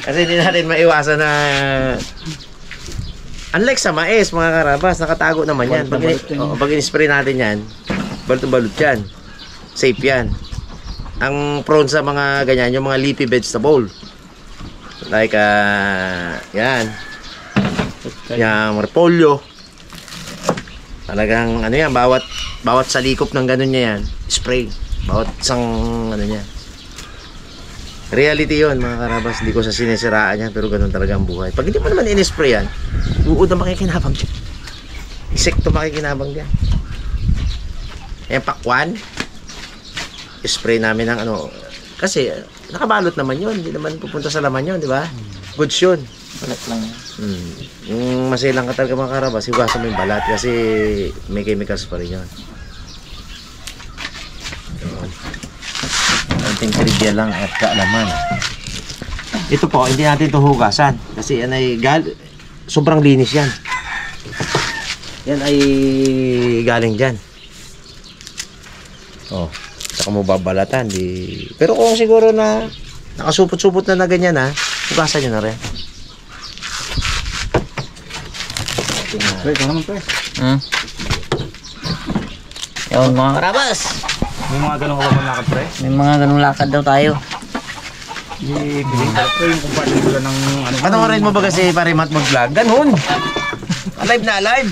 Kasi hindi natin maiwasan na unlike sa mais, mga karabas, nakatago naman yan. Pag in-spray natin yan, balot-balot yan. Safe yan. Ang prone sa mga ganyan, yung mga leafy vegetable. Like, yan. Yung repolyo. Talagang, ano yan, bawat salikop ng ganun niya yan, spray. Bawat isang, ano niya. Reality yun, mga karabas. Hindi ko sa sinisiraan yan, pero ganun talaga ang buhay. Pag hindi mo naman in-spray yan, uod na makikinabang dyan. Insekto makikinabang dyan. Ayan, pakwan. Spray namin ng ano. Kasi, nakabalot naman yun. Hindi naman pupunta sa laman yun, di ba? Goods yun. Balat lang. Yung masilang ka talaga mga karabas, iwasan mo yung balat kasi may chemicals pa rin yun. Konting trivia lang at kaalaman. Ito po, hindi natin ito hugasan kasi yan ay sobrang linis yan. Yan ay galing dyan. Oh, saka mo babalatan. Pero kung siguro na nakasupot-supot na ganyan ha, hugasan nyo na rin. Pre, ito naman pre. Yun mga karabas. May mga ganun ka ba lakad pre? May mga ganung lakad daw tayo. Piling ka pre, yung kumpanya nila ng ano. Panoorin mo ba kasi pare Matt mag-vlog? Ganun! Alive na alive!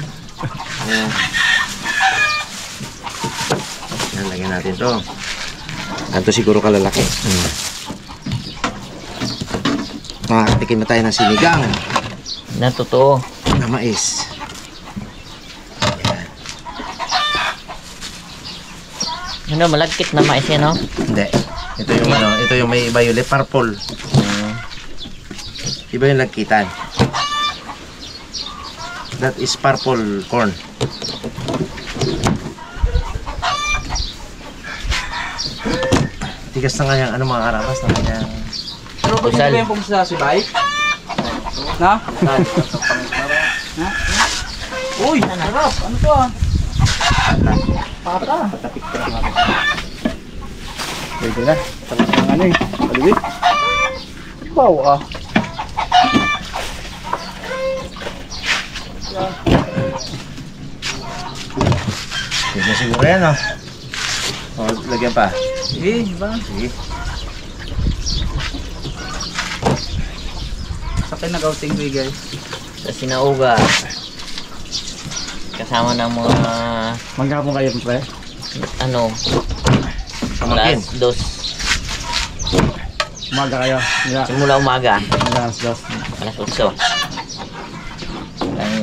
Yan, lagyan natin to. Ganito siguro kalalaki. Makakatikim na tayo ng sinigang Na totoo. na mais. Ano, malagkit na mais yan, no? Hindi. Ito yung ano, ito yung may violet purple. Iba yung nagkitan. That is purple corn. Tigas na nga yung ano mga karabas na kanya. Pero pag Busal. hindi ko yung pumisa si Bay? Na? Na? Uy, sarap. Ano to ah? Pata. Pwede na. Tapos ng ano eh. Paliwit. Wow ah. Sige na siguro yan oh. O, lagyan pa. Sige, ba? Sige. Sakin na gauting ko guys. Sa sinauga. Kasama ng mga, Manggapon kayo pre? ano, Pamakin. alas 2. Umaga kayo. Nila. Simula umaga. Alas 2. Alas 8.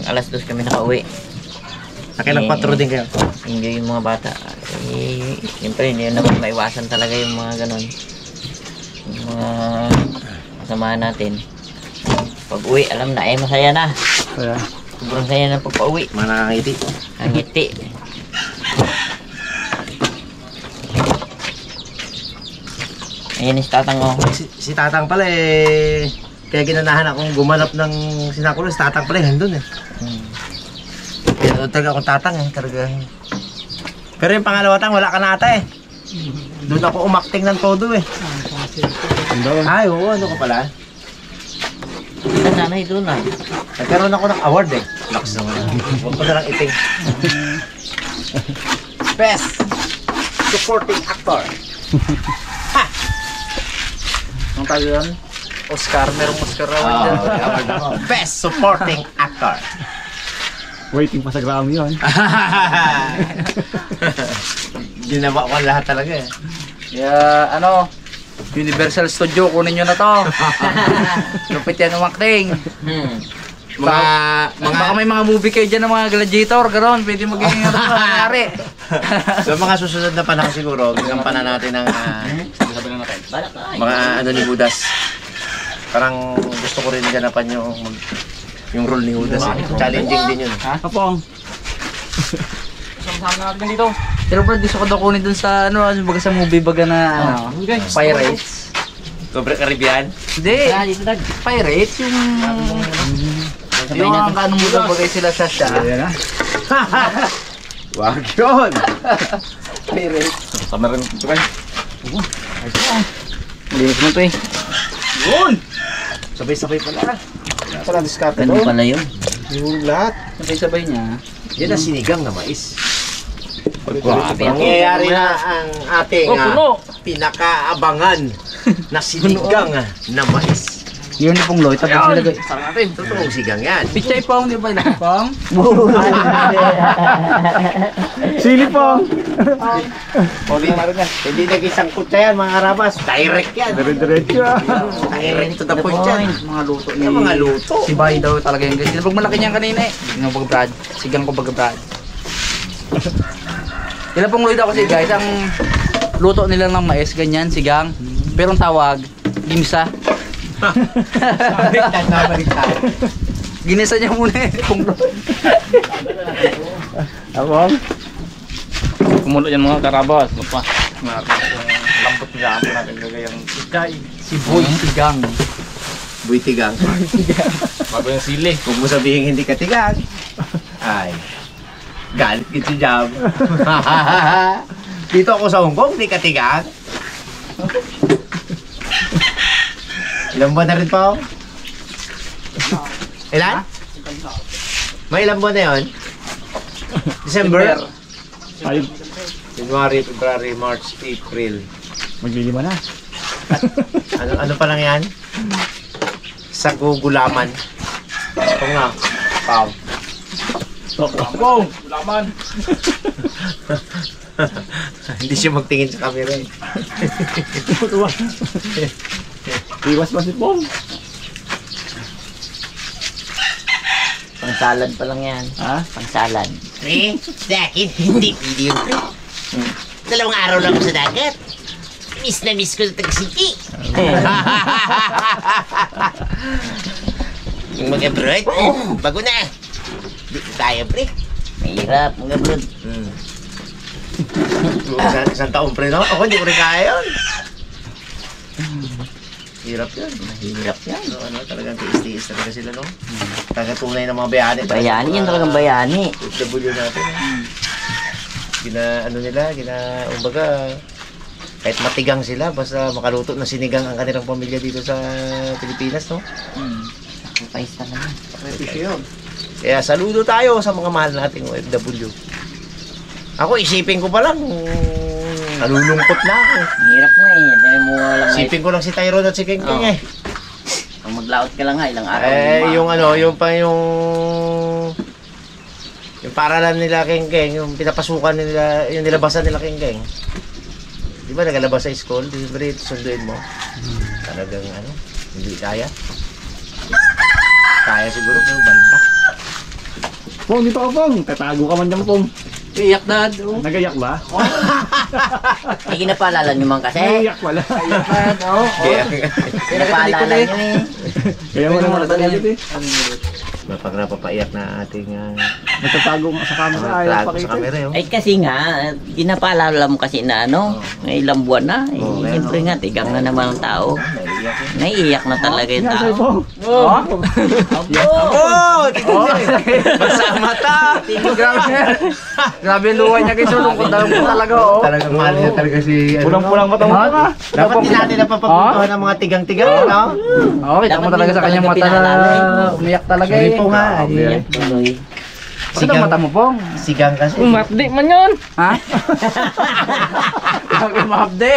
Alas 2 kami nakauwi. Nakilang 4 din kayo. Enjoy yung mga bata. Siyempre, hindi naman maiwasan talaga yung mga ganon. Yung mga kasamahan natin. Pag uwi, alam na, masaya na. Kaya. Sobrang saya na pagpa-uwi. Mga nakangiti. Ang ngiti. Ayan si Tatang, oh. Si Tatang pala eh. Kaya ginanahan akong gumanap ng sinakulo. Si Tatang pala eh, handun eh. Kaya talaga akong Tatang eh. Talaga. Pero yung pangalawa tang, wala ka na ata eh. Doon ako umakting ng todo eh. Ay, oo, ano ka pala? Sana ito na. Nagkaroon ako ng award eh. Laks naman. Huwag ko na lang iting. Best supporting actor. Ha! Ang tayo yan? Oscar. Merong Oscar raw dyan. Award ako. Best supporting actor. Waiting pa sa Grammy yun. Ginawa ko lahat talaga eh. Kaya ano, Universal Studio, kunin nyo na to. Lupit yan ng acting. Baka may mga movie kayo dyan ng mga gladiator, gano'n. Pwede magiging ano pa, nangyari. So mga susunod na panahon siguro, gagampanan natin ng mga ano ni Judas. Parang gusto ko rin ganapan yung role ni Judas. Eh. Challenging din yun. Ha? Kapong. Sama-sama natin dito. Pero bro, gusto ko daw kunin dun sa ano, baga sa movie baga na ano, Pirates. Sobre Caribbean? Hindi. Pirates yung ang ano mo daw bagay sila sa siya. Ayan na. Wag yun! Pirates. Sama rin ito kayo. Linis mo ito eh. Yun! Sabay-sabay pala. Pala diskarte Ganun no? pala yun. Yung lahat. Sabay-sabay niya. Yan ang sinigang na mais. Grabe. Nangyayari na ang ating pinakaabangan na sinigang na mais. Yun pong Loy, tapos nilagay. Sarang natin. Totoong sigang yan. Pichay pong, di ba ilagay pong? Sili pong. Hindi nag-isang kutsa yan mga karabas. Direct yan. Dire-diretso. Direct to the point yan. Mga luto ni... Yung mga luto. Si Bay daw talaga yung ganyan. Pag malaki niyan kanina eh. Hindi nga Brad. Sigang ko baga Brad. Ilan pong Loy daw kasi guys, ang luto nila ng mais, ganyan, sigang. Pero ang tawag, gimsa. Ginisa niya muna eh. Abang. Kumulo yan mga karabas. Lambot niya. Ako natin gagayang ikay. Si Boy Sigang. Buy tigang. Bago yung sili. Kung mo sabihin hindi ka tigang, ay, galit ka si Jam. Dito ako sa Hong Kong, hindi ka tigang. Ilang buwan na rin po? Ilan? May ilang buwan na yun? December? January, February, March, April. Maglilima na. Ano pa lang yan? Sa gugulaman. Ito nga. Pau. Wow! Laman! Hindi siya magtingin sa camera eh. Iwas pa si Pong. Pangsalad pa lang yan. Ha? Pangsalad. Pre, sa akin, hindi video pre. Dalawang araw lang ako sa dagat. Miss na miss ko sa Tagasiki. Yung mag-abroad, bago na. Dito tayo pre. Mahirap, mga bro. Isang taon pre no? Ako hindi ko rin kaya yun. Hirap yun. Mahirap yan. So, talagang tiis-tiis talaga sila no? Talagang tunay ng mga bayani. Bayani yan talagang bayani. W natin. Umbaga, kahit matigang sila, basta makaluto na sinigang ang kanilang pamilya dito sa Pilipinas, no? Pais talaga. Kaya saludo tayo sa mga mahal nating OFW. Ako, isipin ko pa lang, nalulungkot na ako. Mahirap mo eh. Dahil mo lang Isipin ko lang si Tyrone at si King King eh. Kung maglaot ka lang ha, ilang araw. Yung paralan nila King King, yung pinapasukan nila, yung nilabasan nila King King. Di ba nagalabas sa school? Di ba rin sunduin mo? Talagang hindi kaya. Kaya siguro, pero banda. Pong, dito ka Pong. Tatago ka man dyan Pong. Iyak na. Nagayak ba? Ay, kinapaalala nyo man kasi. Nagayak wala. Kinapaalala nyo eh. Kaya wala mo natalit eh. Pag napapaiyak na ating Nagtatago sa camera. Ayaw tago sa pakita. camera yun. Ay kasi nga, kinapaalala mo kasi na may ilang buwan na. Eh, siyempre nga, tigang na naman ang tao. Naiiyak na talaga yung Yan tao. sa'yo Pong. Magsama ta! Grabe yung luha niya guys. Lungkot talaga oh. Talagang mahal niya talaga si... Pulang-pulang mata mo ka. Dapat din natin napapapuntuhan ng mga tigang-tigang, no? Oo, kita mo talaga sa kanyang mata na umiyak talaga eh. Sorry po nga. Tuloy. Bakit ang mata mo Pong? Sigang kasi. Umapdi man yun. Ha? Ikaw yung mahapde.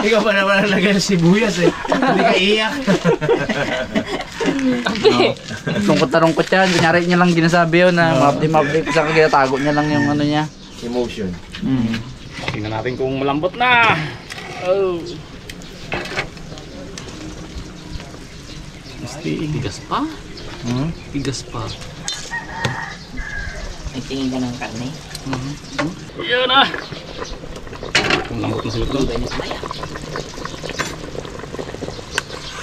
Ikaw pa naman ang lagay ng sibuyas eh. Hindi ka iyak. Lungkot na lungkot yan. Kunyari niya lang ginasabi yun na mahapde. Saka ginatago niya lang yung ano niya. Emotion. Tingnan natin kung malambot na. Oh. Tigas pa? Tigas pa. Ay, tingin ka ng karne. Yan na. Kung lambot na silot doon.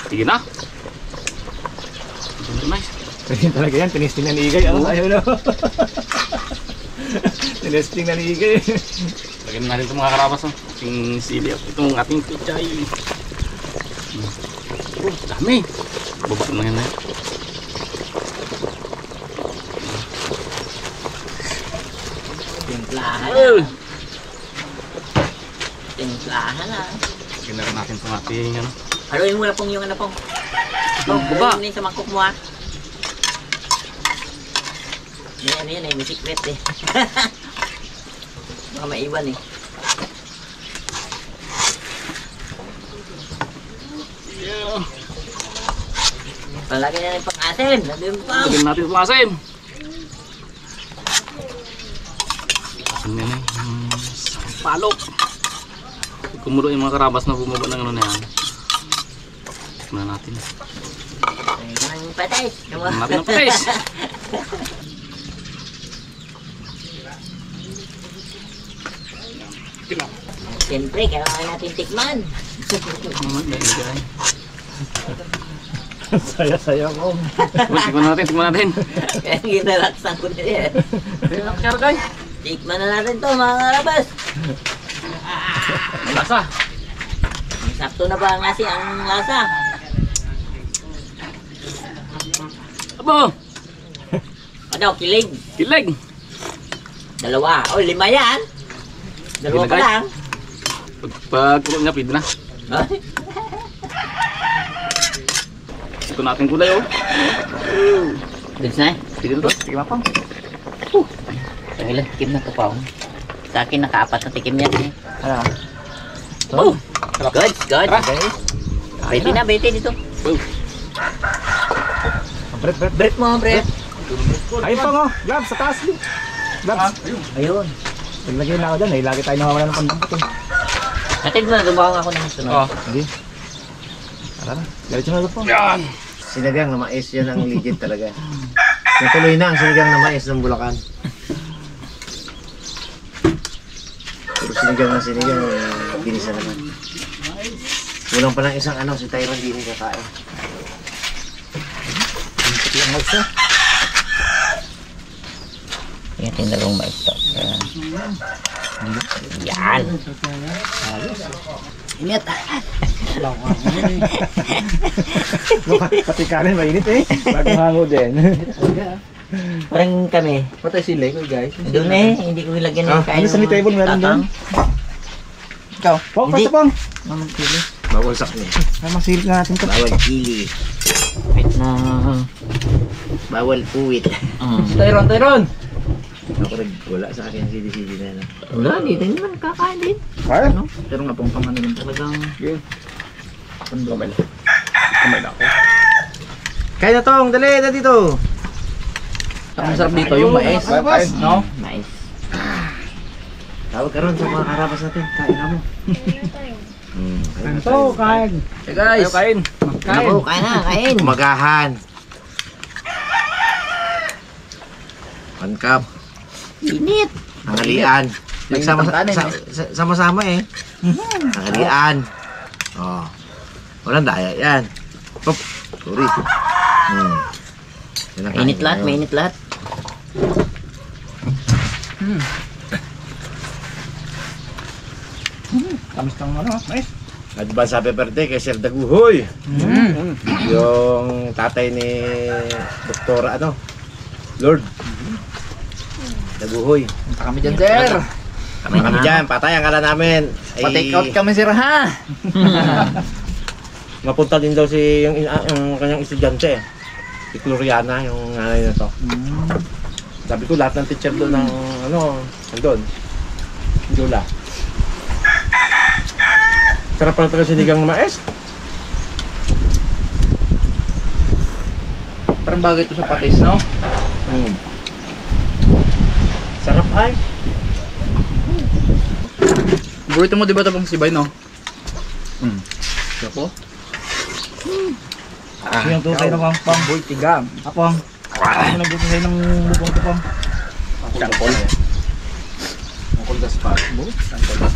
Sige na. Nice. Ganyan talaga yan, tinesting na ni Igay. Ayaw na. Tinesting na ni Igay. Lagyan natin itong mga karabas. Ating sili at itong ating pichay. Dami. Baba na yan. Timplahan. Tinimplahan na. Ginawa natin itong ating ano. Haluin mo na pong yung ano pong. Baba. Haluin mo sa mangkok mo ha. May ano yan eh, may secret eh. Baka maiwan eh. Palagi na rin pang-asin. Nandun pa. Lagyan natin itong asim. Asim yan eh. Palok. Kumulo yung mga karabas na bumaba ng ano na yan. Tignan natin. Ayun ang patis. Tignan natin ang patis. Siyempre, kailangan natin tikman. Saya-saya ko. Tignan natin. Kaya ginalaksan ko na yan. Tikman na natin to mga karabas. Ang lasa. Sakto na ba ang lasa? Abo! Ano, kilig? Kilig! Dalawa. O, 5 yan. Dalawa pa Ginagay. lang. Pagkulo niya, pwede na. Ay, Ito natin kulay oh. Goods na eh. Pwede na to. Tignan pa. Ang ilang tikim na ito pa. Sa akin, naka-4 na tikim yan eh. Ano? Oh, good. Pwede na, dito. Bret mo, Bret. Ayun pa mo. Glabs, sa taas. Glabs. Ayun. Naglagay na ako dyan eh. Lagi tayo nawawala ng pandampot eh. Natid mo na, dumawang ako ng sunod. Oh. Hindi. Tara na. Diretso na po. Yan! Sinigang na mais, yan ang legit talaga. Natuloy na ang sinigang na mais ng Bulacan. Pero sinigang, binisa naman. Kulang pa lang isang ano, si Tyron din yung kakain. Yung mouse na. Yan, tinalong mais to. Yan. Init. Pati kanin mainit eh. Bagong hango din. Parang kami. Patay sila ko guys. Doon eh, hindi ko nilagyan ng kain. Ano sa table meron doon? Ikaw. Pong, Hindi. pasta pong. Mamang pili. Bawal sakni. Masilip na natin ito. Bawal kili. Wait na. Bawal puwit. Tyron. Ako rin, wala sa akin CD na yan. Wala, dito naman kakain din. Kaya? Pero nga pong pang ano rin talagang Kamay na. Kamay na ako. Kaya na tong, dali na dito. ang sarap dito yung mais. No? Mais. Tawag ka ron sa mga karabas natin. Kain na mo. Ito, kain. Hey guys. Kain. Kain. Kain. Umagahan. Pankap. Init. Tanghalian. Kanin, Sama-sama eh. Tanghalian. Oh. Walang daya yan. Hop. Sorry. Yan ang Mainit kain lahat, ngayon. mainit lahat. Tamis kang ano, mais. Advance happy birthday kay Sir Daguhoy. Yung tatay ni Doktor ano? Lord. Daguhoy. Punta kami dyan, sir. Kami dyan, patay ang kala namin. Pa-take out kami, sir, ha? Mapunta din daw si yung kanyang estudyante. Si Gloriana, yung nanay na to. Sabi ko lahat ng teacher doon ng ano, nandun. Dula. Sarap pala talaga sinigang na mais. Parang bagay ito sa patis, no? Sarap ay. Burrito mo, di ba ito pang sibay, no? Ako? Yung tutay ng pang boy tigam. Apong. Ano nagbutay ng bubong ko pang. Sangkol. Sangkol das pa. Sangkol.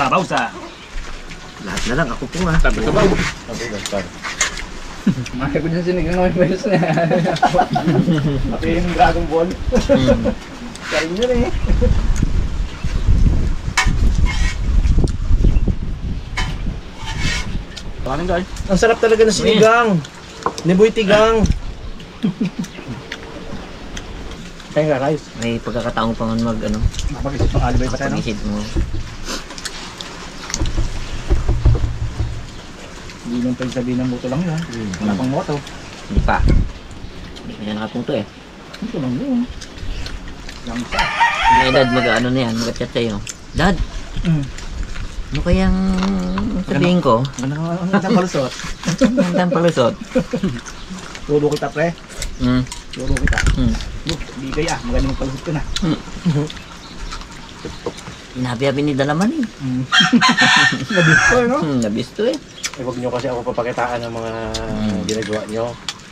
Bausa. Lahat na lang ako po nga. Sabi ka ba? Mahal ko dyan sinigang ng mais na. Pati yung Dragon Ball. Kain nyo eh. Kanin guys. Ang sarap talaga ng sinigang. Ni Boy Tigang. Kaya rice. May pagkakataong pa man mag, ano, Napag-isip ng alibay pa tayo, no? pag-isip mo. Hindi nang pwede sabihin ng moto lang yun. Wala pang moto. Hindi pa. Hindi pa siya nakapunto eh. Moto lang yun. Lang isa. May dad, mag-ano na yan, mag-chat sa'yo. Dad, ano kayang sabihin ko? Ano ang isang palusot? Hanggang palusot. Turo kita, pre. Hmm. Turo kita. Hmm. Hindi kaya, magaling palusot ka na. Inabi-abi ni Dalaman eh. Nabito, no? Nabisto eh. Eh, huwag nyo kasi ako papakitaan ng mga ginagawa nyo.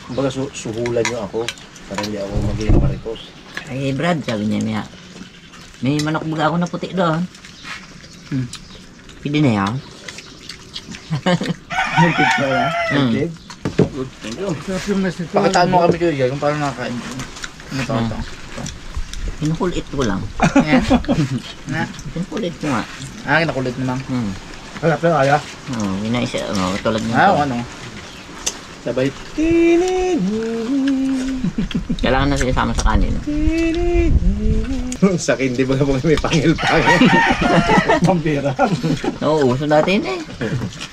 Kumbaga, suhulan nyo ako para hindi ako maging marikos. Ay, Brad, sabi niya, may manok baga ako na puti doon. Pwede na yan. Nagtid ka na. Nagtid. Good, thank you. Pakitaan mo kami kuya, yung parang nakakain. Ano to? Hmm. Kinukulit ko lang. Yan. Na. Kinukulit ko nga. Nakulit naman. Harap na kaya. Oo, inaisa, tulad nito. Ano? Sabay, tinig. Kailangan na siya sama sa kanin. Sa akin, di ba kung may pangil-pangil? Pampira. Oo, uso dati yun eh.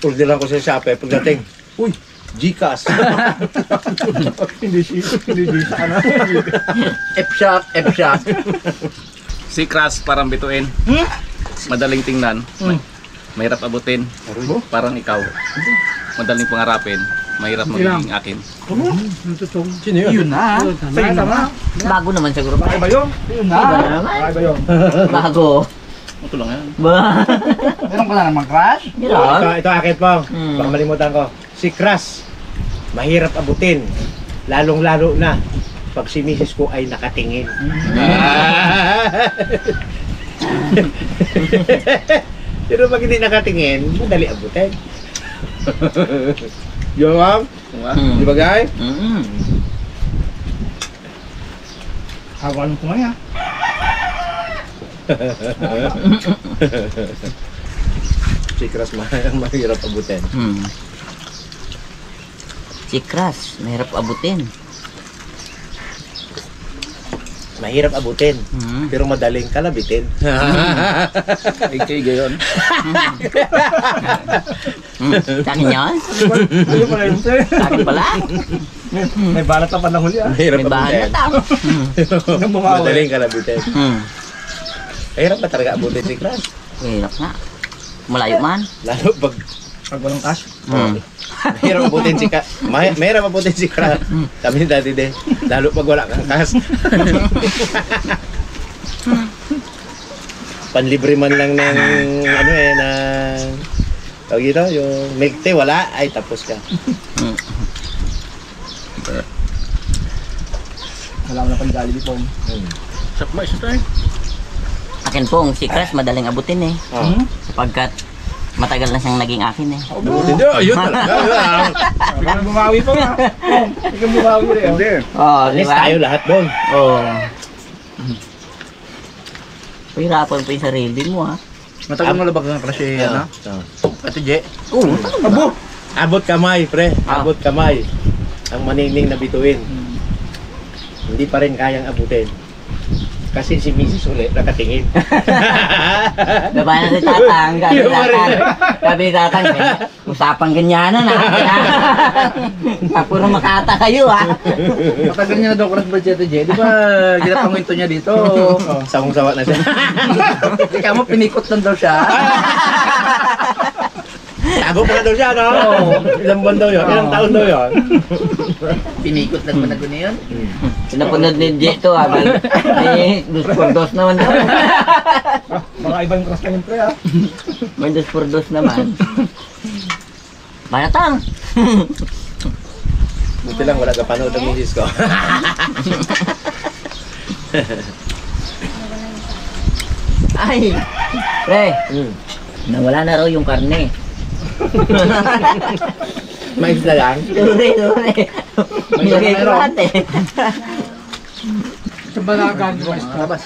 Orderan ko sa Shopee pagdating. Uy, Gcash. Hindi siya, ano? F-shot, F-shot. Si Crash parang bituin. Madaling tingnan. Mahirap abutin. Parang ikaw. Madaling pangarapin. Mahirap magiging akin. Sino yun? Yun na. Tama. Bago naman siguro. Bakit ba yun? Yun na. Iba na naman. Bakit ba yun? Bago. Ito lang yan. Ba? Meron ka na naman crush? Yan. Ito akit po. Hmm. Baka malimutan ko. Si Crash, mahirap abutin. Lalong-lalo na pag si misis ko ay nakatingin. Pero pag hindi nakatingin, madali abutin. Yung ma'am? Di ba guys? Hawalan ko nga yan. Si Crash mahirap abutin. Si Crash, mahirap abutin. Mahirap abutin, pero madaling kalabitin. Ikay gayon. Sa akin yan? Ano pala yun, sir? Sa akin pala? May balat na panahon yan. Mahirap May bahan na abutin. tao. Nang bumawi. Madaling kalabitin. Mahirap ba talaga abutin si Crash? Mahirap nga. Malayo man. Lalo pag Pag walang cash. mahirap abutin si Crash. Mahirap abutin si Crash. Sabi ni Daddy De, lalo pag wala kang cash. Panlibre man lang ng ano eh, ng tawag dito, yung milk tea, wala, ay tapos ka. Wala mo na pang Jollibee po. Sakma, isa tayo. Akin pong si Crash madaling abutin eh. Oh. Sapagkat matagal na siyang naging akin eh. Hindi, ayun talaga. Ikaw bumawi pa nga. Ikaw bumawi rin. Hindi. Oo, di Alis ba? tayo lahat doon. Oo. Pahirapan pa yung sarili mo ha. Matagal mo labag ng crush eh, ano? Ate Je. Oo. Abo! Abot kamay, pre. Abot kamay. Ang manining na bituin. Hindi pa rin kayang abutin. Kasi si Mrs. ulit nakatingin. Diba na si Tatang? Sabi ni Tatang. Sabi ni Tatang, usapang ganyanan ha. Puro makata kayo ha. Matagal niya na daw crush ba si Ate Je? Di ba ginapangwento niya dito? Sawang-sawa na siya. Ikaw mo pinikot lang daw siya. Tago pa na daw siya, no? Ilang buwan daw yun? Ilang taon daw yun? Pinikot lang ba na gano'n yun? Pinapunod ni J to ha. May 2x2 naman daw. Mga ibang cross lang yun, pre, ha? May 2x2 naman. Bayatang! Buti lang, wala ka panood ng misis ko. Ay! Pre! Nawala na raw yung karne. Mais na lang. Sorry. Nilagay ko lahat eh. Sa balagan, labas.